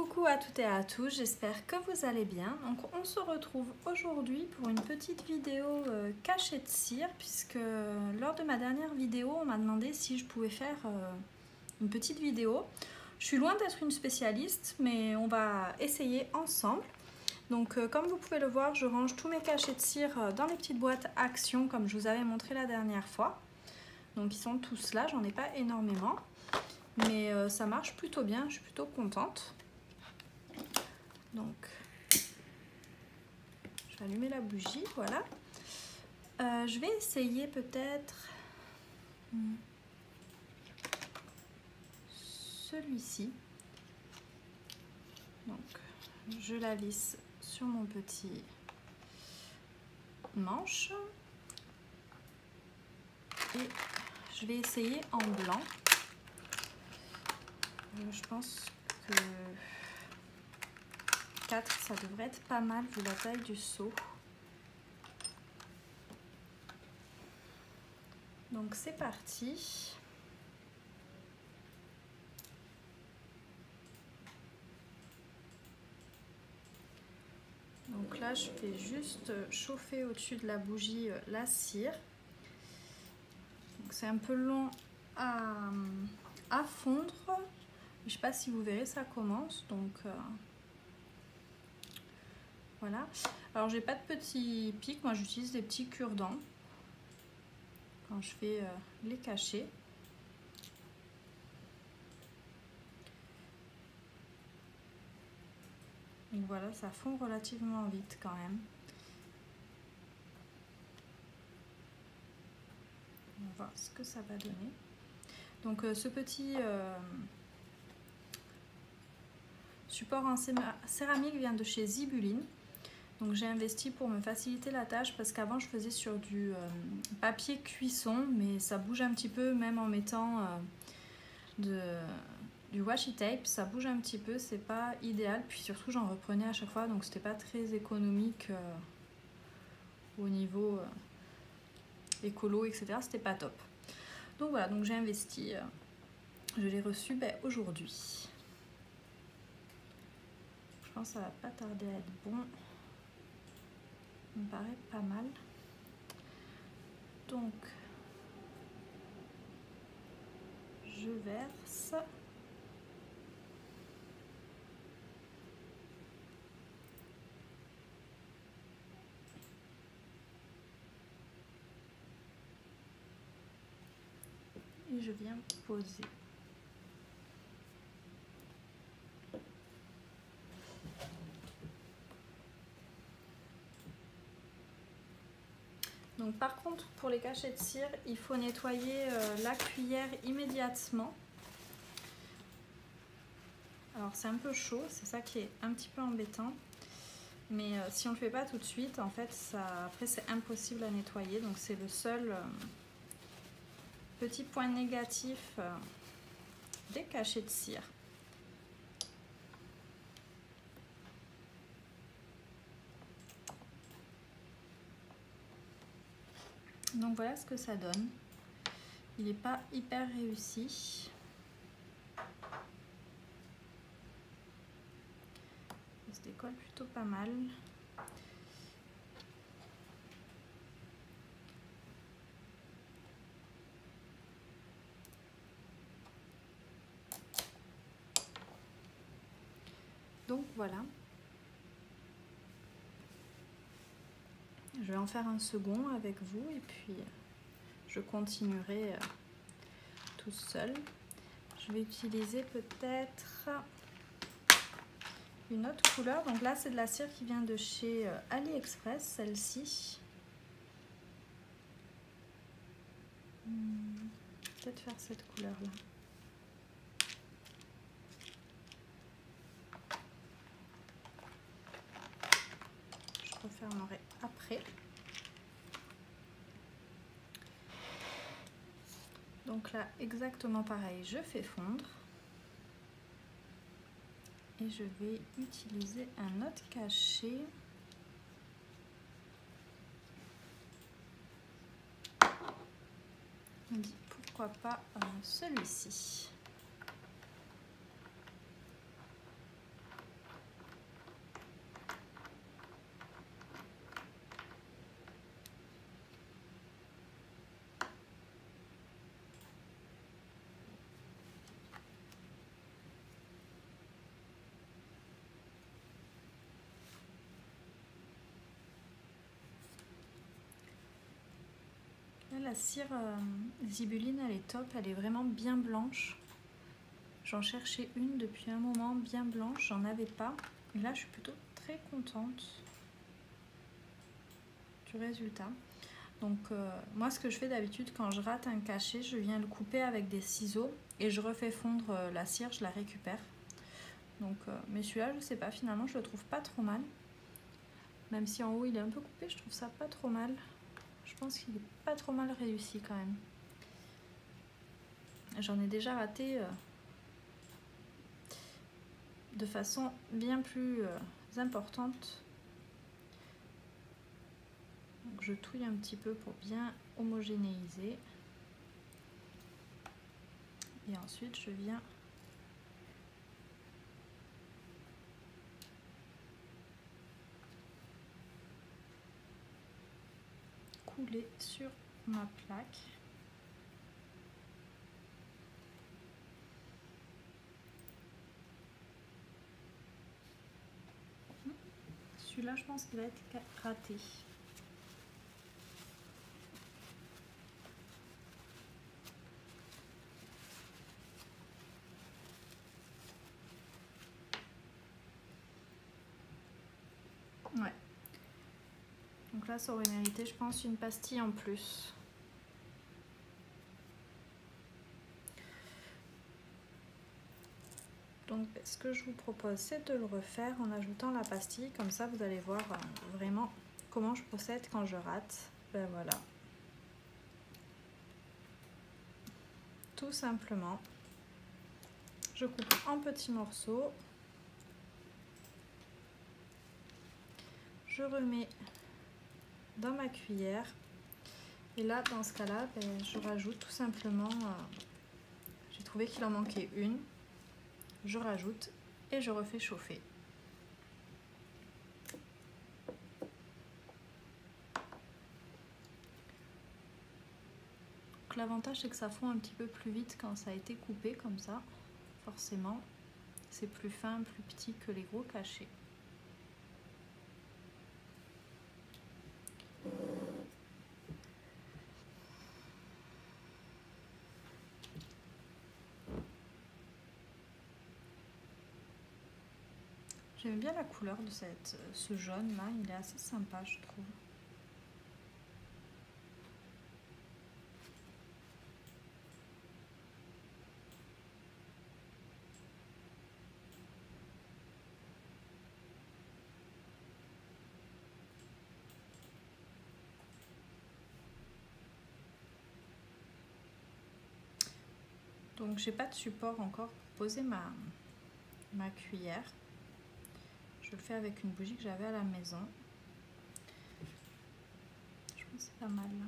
Coucou à toutes et à tous, j'espère que vous allez bien. Donc on se retrouve aujourd'hui pour une petite vidéo cachée de cire, puisque lors de ma dernière vidéo on m'a demandé si je pouvais faire une petite vidéo. Je suis loin d'être une spécialiste, mais on va essayer ensemble. Donc comme vous pouvez le voir, je range tous mes cachets de cire dans les petites boîtes Action comme je vous avais montré la dernière fois. Donc ils sont tous là, j'en ai pas énormément, mais ça marche plutôt bien, je suis plutôt contente. Donc, je vais allumer la bougie, voilà. Je vais essayer peut-être celui-ci. Donc, je la visse sur mon petit manche. Et je vais essayer en blanc. Je pense que 4, ça devrait être pas mal vu la taille du seau. Donc c'est parti. Donc là je fais juste chauffer au-dessus de la bougie la cire. C'est un peu long à fondre. Je ne sais pas si vous verrez, ça commence. Donc voilà. Alors j'ai pas de petits pics, moi j'utilise des petits cure-dents quand je fais les cachets. Donc voilà, ça fond relativement vite quand même. On va voir ce que ça va donner. Donc ce petit support en céramique vient de chez Zibuline. Donc j'ai investi pour me faciliter la tâche parce qu'avant je faisais sur du papier cuisson, mais ça bouge un petit peu même en mettant du washi tape, ça bouge un petit peu, c'est pas idéal. Puis surtout j'en reprenais à chaque fois, donc c'était pas très économique au niveau écolo, etc. C'était pas top. Donc voilà, donc j'ai investi, je l'ai reçu aujourd'hui. Je pense que ça va pas tarder à être bon. Ça me paraît pas mal. Donc, je verse. Et je viens poser. Donc par contre, pour les cachets de cire, il faut nettoyer la cuillère immédiatement. Alors c'est un peu chaud, c'est ça qui est un petit peu embêtant. Mais si on ne le fait pas tout de suite, en fait, après c'est impossible à nettoyer. Donc c'est le seul petit point négatif des cachets de cire. Donc voilà ce que ça donne. Il n'est pas hyper réussi. Il se décolle plutôt pas mal. Donc voilà. Je vais en faire un second avec vous et puis je continuerai tout seul. Je vais utiliser peut-être une autre couleur. Donc là c'est de la cire qui vient de chez AliExpress, celle-ci. Peut-être faire cette couleur là. Je refermerai après. Donc là exactement pareil, je fais fondre. Et je vais utiliser un autre cachet. On dit pourquoi pas celui-ci. la cire Zibeline, elle est top, elle est vraiment bien blanche. J'en cherchais une depuis un moment bien blanche, j'en avais pas. Et là, je suis plutôt très contente du résultat. Donc moi, ce que je fais d'habitude quand je rate un cachet, je viens le couper avec des ciseaux et je refais fondre la cire, je la récupère. Donc, mais celui-là, je sais pas, finalement, je le trouve pas trop mal. Même si en haut, il est un peu coupé, je trouve ça pas trop mal. Je pense qu'il est pas trop mal réussi quand même. J'en ai déjà raté de façon bien plus importante. Donc je touille un petit peu pour bien homogénéiser. Et ensuite je viens couler sur ma plaque. Celui-là, je pense qu'il va être raté. Ouais. Donc là, ça aurait mérité, je pense, une pastille en plus. Donc, ce que je vous propose, c'est de le refaire en ajoutant la pastille. Comme ça, vous allez voir vraiment comment je procède quand je rate. Ben voilà. Tout simplement, je coupe en petits morceaux. Je remets dans ma cuillère. Et là, dans ce cas-là, ben, je rajoute tout simplement... j'ai trouvé qu'il en manquait une. Je rajoute et je refais chauffer. L'avantage, c'est que ça fond un petit peu plus vite quand ça a été coupé comme ça. Forcément, c'est plus fin, plus petit que les gros cachets. J'aime bien la couleur de ce jaune là, il est assez sympa, je trouve. Donc j'ai pas de support encore pour poser ma cuillère. Je le fais avec une bougie que j'avais à la maison. Je pense que c'est pas mal là.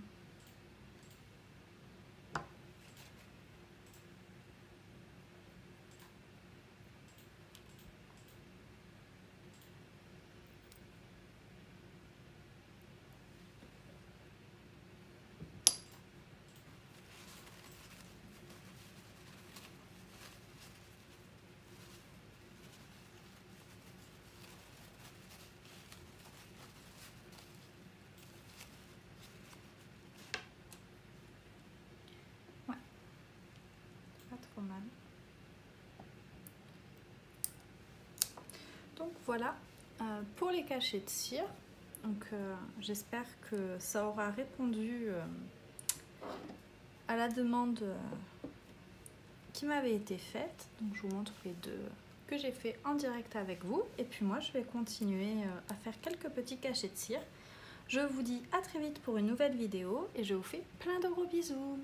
Mal. Donc voilà pour les cachets de cire. Donc j'espère que ça aura répondu à la demande qui m'avait été faite. Donc je vous montre les deux que j'ai fait en direct avec vous. Et puis moi je vais continuer à faire quelques petits cachets de cire. Je vous dis à très vite pour une nouvelle vidéo et je vous fais plein de gros bisous.